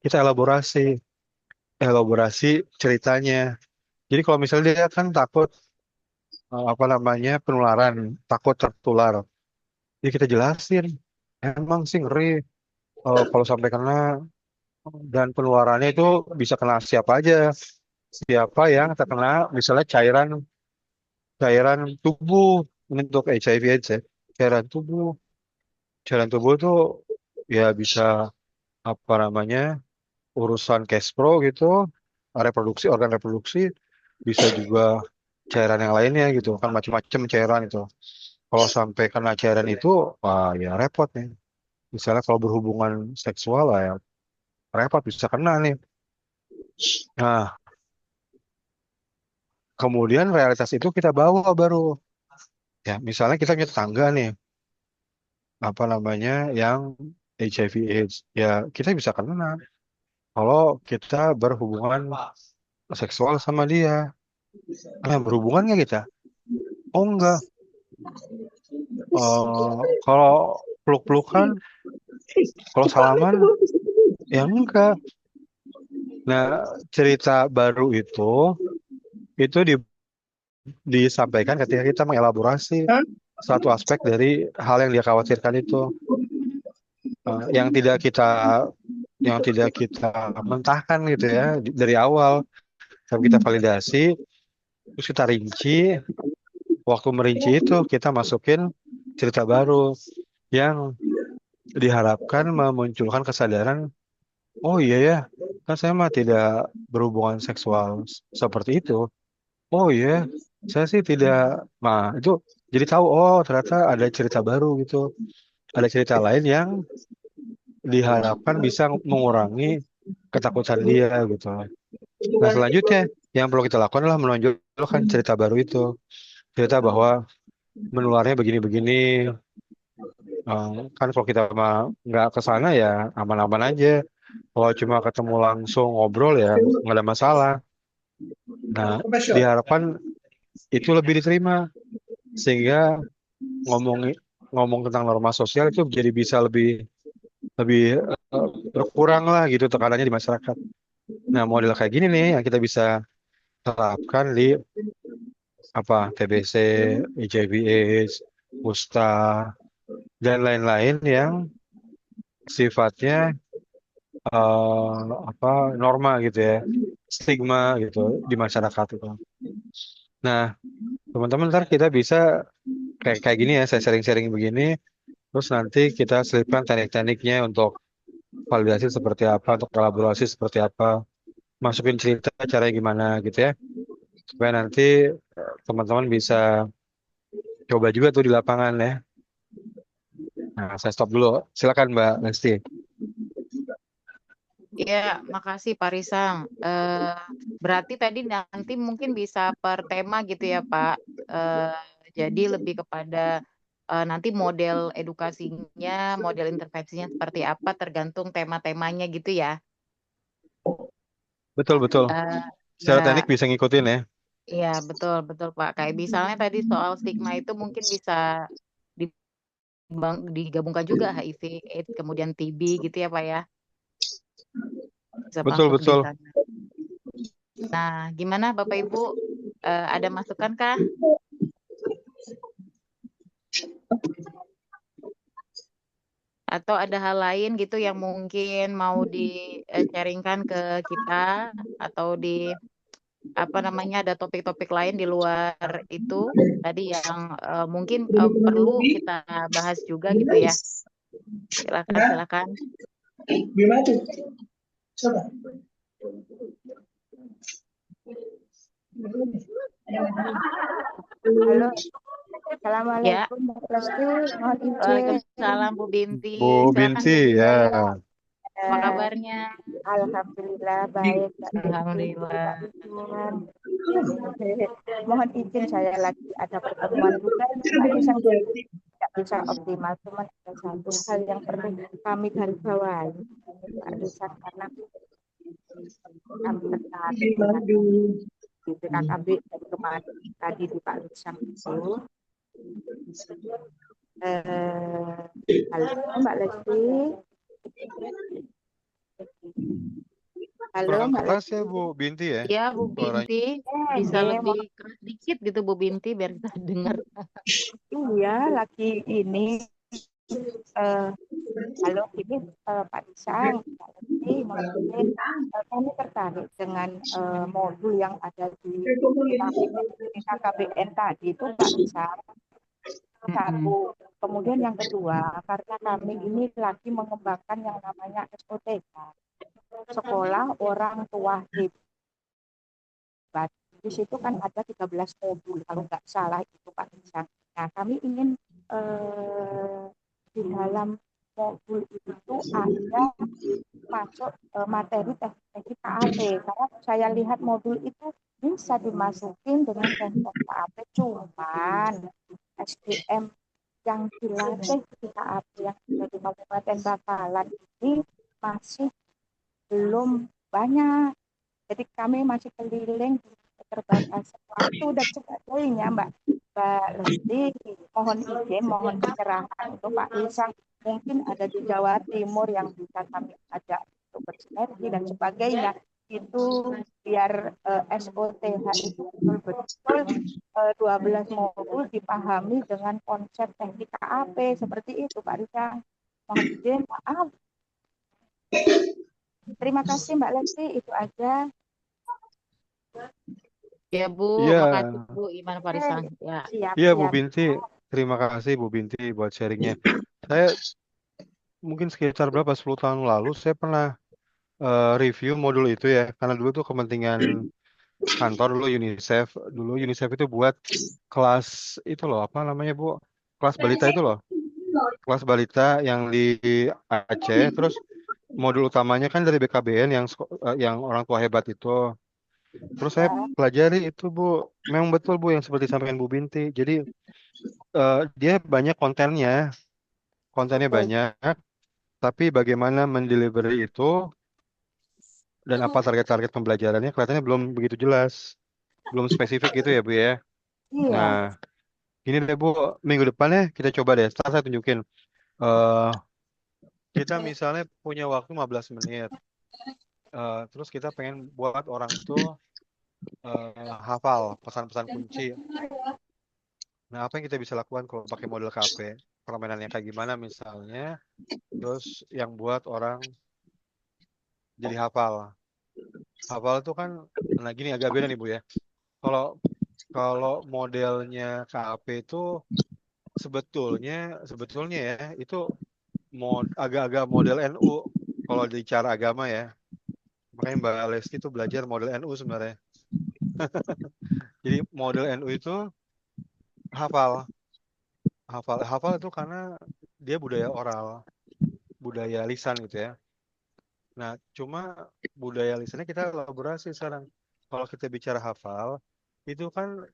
kita elaborasi ceritanya. Jadi kalau misalnya dia kan takut apa namanya penularan, takut tertular. Jadi kita jelasin, emang sih ngeri kalau sampai kena. Dan penularannya itu bisa kena siapa aja. Siapa yang terkena misalnya cairan cairan tubuh untuk HIV/AIDS ya. Cairan tubuh, cairan tubuh tuh ya bisa apa namanya urusan Kespro gitu, reproduksi organ reproduksi, bisa juga cairan yang lainnya gitu kan macam-macam cairan itu. Kalau sampai kena cairan itu, wah ya repot nih. Misalnya kalau berhubungan seksual lah ya repot bisa kena nih. Nah, kemudian realitas itu kita bawa baru. Ya, misalnya kita punya tetangga nih, apa namanya, yang HIV/AIDS. Ya, kita bisa kena kalau kita berhubungan seksual sama dia. Nah, berhubungan nggak kita? Oh, enggak. Kalau peluk-pelukan, kalau salaman, ya enggak. Nah, cerita baru itu disampaikan ketika kita mengelaborasi satu aspek dari hal yang dia khawatirkan itu. Yang tidak kita mentahkan gitu ya dari awal. Tapi kita validasi, terus kita rinci. Waktu merinci itu kita masukin cerita baru yang diharapkan memunculkan kesadaran, oh iya ya, kan saya mah tidak berhubungan seksual seperti itu. Oh iya, saya sih tidak. Nah, itu jadi tahu, oh ternyata ada cerita baru gitu. Ada cerita lain yang diharapkan bisa mengurangi ketakutan dia gitu. Nah, selanjutnya yang perlu kita lakukan adalah menonjolkan cerita baru itu. Cerita bahwa menularnya begini-begini. Kan kalau kita mah nggak ke sana ya aman-aman aja. Kalau cuma ketemu langsung ngobrol ya nggak ada masalah. Nah, diharapkan itu lebih diterima sehingga ngomong ngomong tentang norma sosial itu jadi bisa lebih lebih berkurang lah gitu tekanannya di masyarakat. Nah, model kayak gini nih yang kita bisa terapkan di apa TBC, HIV/AIDS, kusta dan lain-lain yang sifatnya apa norma gitu ya, stigma gitu di masyarakat itu. Nah, teman-teman ntar kita bisa kayak kayak gini ya, saya sharing-sharing begini, terus nanti kita selipkan teknik-tekniknya untuk validasi seperti apa, untuk kolaborasi seperti apa, masukin cerita caranya gimana gitu ya, supaya nanti teman-teman bisa coba juga tuh di lapangan ya. Nah, saya stop dulu. Silakan Mbak Lesti. Ya, makasih Pak Risang. Berarti tadi nanti mungkin bisa per tema gitu ya Pak. Jadi lebih kepada nanti model edukasinya, model intervensinya seperti apa tergantung tema-temanya gitu ya. Betul, betul. Eh, Secara ya, teknik bisa ngikutin ya. ya betul betul Pak. Kayak misalnya tadi soal stigma itu mungkin bisa digabungkan juga HIV, AIDS, kemudian TB gitu ya Pak ya. Bisa Betul, masuk di betul. sana. Nah, gimana Bapak Ibu? Ada masukan kah? Atau ada hal lain gitu yang mungkin mau di-sharingkan ke kita atau di apa namanya ada topik-topik lain di luar itu tadi yang mungkin perlu kita bahas juga gitu ya. Silakan, silakan. Halo, Ya, Assalamualaikum Mbak Lesti, mohon izin. Waalaikumsalam Bu Binti. Bu Silakan Binti Bu. ya. Apa kabarnya? Alhamdulillah baik, Mbak Lesti. Alhamdulillah. Mohon izin saya lagi ada pertemuan juga, Mbak Lesti tidak bisa optimal, cuma ada satu hal yang perlu kami garis bawahi, Mbak Lesti, karena kami tertarik dengan di PKKB dari kemarin tadi di Pak Lusam itu. Halo Mbak Lesti. Halo Kurang Mbak keras Lesti. ya Bu Binti ya. Ya Bu Suaranya. Binti, bisa lebih keras dikit gitu Bu Binti biar kita dengar. Iya, lagi ini Eh, Kalau ini Pak Isang, Pak Lesti, Mohon izin, kami tertarik dengan modul yang ada di KKBN tadi itu Pak Isang. Mm-mm. Satu. Kemudian yang kedua, karena kami ini lagi mengembangkan yang namanya SOTK, Sekolah Orang Tua Hebat. Di situ kan ada 13 modul, kalau nggak salah itu Pak Isang. Nah, kami ingin di dalam modul itu ada masuk materi teknik KAP, karena saya lihat modul itu bisa dimasukin dengan teknik KAP, cuman SDM yang dilatih di KAP yang ada di Kabupaten Bakalan ini masih belum banyak. Jadi kami masih keliling di keterbatasan waktu dan sebagainya, Mbak Lesti. Mohon izin, mohon pencerahan untuk Pak Isang. Mungkin ada di Jawa Timur yang bisa kami ajak untuk bersinergi dan sebagainya. Itu biar SOTH itu betul-betul 12 modul dipahami dengan konsep teknik KAP seperti itu, Pak Isang. Mohon izin, maaf. Terima kasih Mbak Lesti, itu aja. Ya Bu, Iya, makasih Bu Iman Farisang. Ya. Siap, iya Bu siap. Binti. Terima kasih Bu Binti buat sharingnya. Saya mungkin sekitar berapa 10 tahun lalu saya pernah review modul itu ya. Karena dulu tuh kepentingan kantor dulu UNICEF. Dulu UNICEF itu buat kelas itu loh, apa namanya Bu? Kelas balita itu loh. Kelas balita yang di Aceh. Terus modul utamanya kan dari BKBN yang orang tua hebat itu. Terus saya Ya, pelajari itu Bu, memang betul Bu yang seperti sampaikan Bu Binti. Jadi dia banyak kontennya betul. banyak, tapi bagaimana mendelivery itu dan apa target-target pembelajarannya kelihatannya belum begitu jelas, belum spesifik gitu ya Bu ya. Nah, Iya, gini deh Bu, minggu depannya kita coba deh. Setelah saya tunjukin, eh kita misalnya punya waktu 15 menit, terus kita pengen buat orang itu hafal pesan-pesan kunci. Nah, apa yang kita bisa lakukan kalau pakai model KP? Permainannya kayak gimana misalnya? Terus yang buat orang jadi hafal. Hafal itu kan, nah gini agak beda nih Bu ya. Kalau kalau modelnya KP itu sebetulnya sebetulnya ya itu agak-agak model NU kalau di cara agama ya. Makanya Mbak Lesti itu belajar model NU sebenarnya. Jadi model NU itu hafal, hafal itu karena dia budaya oral, budaya lisan gitu ya. Nah, cuma budaya lisannya kita elaborasi sekarang. Kalau kita bicara hafal, itu kan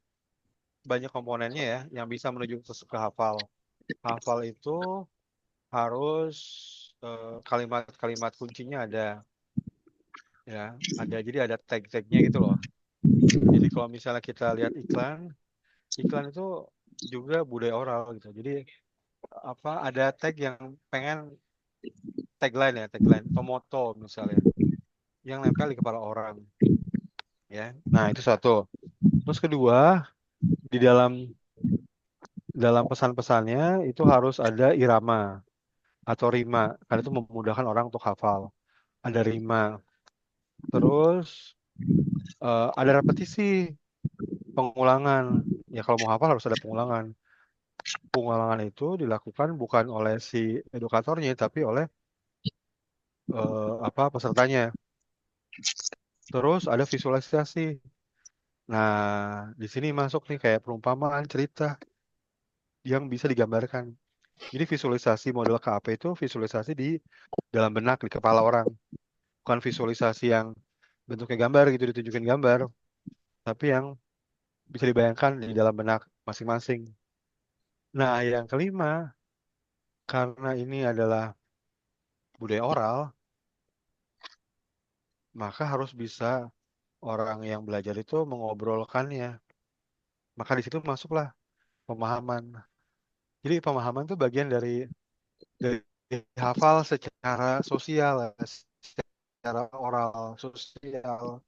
banyak komponennya ya yang bisa menuju ke hafal. Hafal itu harus kalimat-kalimat kuncinya ada ya, jadi ada tag-tagnya gitu loh. Jadi kalau misalnya kita lihat iklan, iklan itu juga budaya oral gitu. Jadi apa ada tag yang pengen tagline ya, tagline Tomoto misalnya yang nempel di kepala orang ya. Nah, itu satu. Terus kedua, di dalam dalam pesan-pesannya itu harus ada irama atau rima karena itu memudahkan orang untuk hafal. Ada rima. Terus ada repetisi, pengulangan. Ya kalau mau hafal harus ada pengulangan. Pengulangan itu dilakukan bukan oleh si edukatornya tapi oleh apa pesertanya. Terus ada visualisasi. Nah, di sini masuk nih kayak perumpamaan cerita yang bisa digambarkan. Jadi visualisasi model KAP itu visualisasi di dalam benak di kepala orang, bukan visualisasi yang bentuknya gambar gitu ditunjukin gambar, tapi yang bisa dibayangkan di dalam benak masing-masing. Nah, yang kelima, karena ini adalah budaya oral, maka harus bisa orang yang belajar itu mengobrolkannya. Maka di situ masuklah pemahaman. Jadi pemahaman itu bagian dari hafal secara sosial, secara oral, sosial.